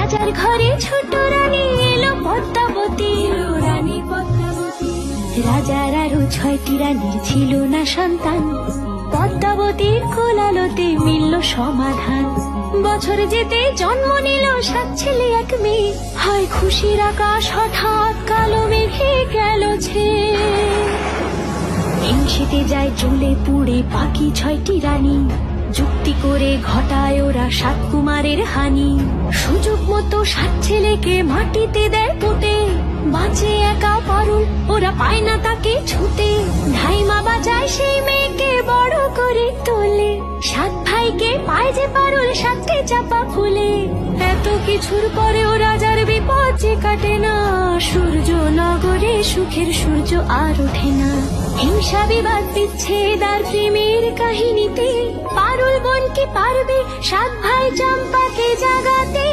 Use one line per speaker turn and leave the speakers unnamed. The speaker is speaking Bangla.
রাজার ঘরে ছোট রানী এলো পদ্মাবতী, রানী পদ্মাবতী। রাজার আরো 6টি রানীর ছিল না সন্তান, পদ্মাবতীর কোলালোতে মিলল সমাধান। বছর যেতে জন্ম নিল 7 ছেলে 1 মেয়ে, হয় খুশির আকাশ হঠাৎ কালো মেঘে গেল ছেয়ে। হিংসেতে যায় জ্বলে পুড়ে বাকি 6টি রানী, যুক্তি করে ঘটায় ওরা 7 কুমারের হানি। সুযোগ মতো 7 ছেলেকে মাটিতে দেয় পুঁতে, বাঁচে একা পারুল, ওরা পায় না তাকে ছুতে। ধাইমা বাজায় সেই মেয়েকে বড় করে তোলে, 7 ভাইকে পায় যে পারুল 7টে চাপা ফুলে। এত কিছুর পরেও রাজার বিপদ যে কাটে না, সূর্য নগরে সুখের সূর্য আর ওঠে না। হিংসা বিবাদ বিচ্ছেদ আর প্রেমের কাহিনীতে পারুল বোন কি পারবে 7 ভাই চম্পাকে জাগাতে?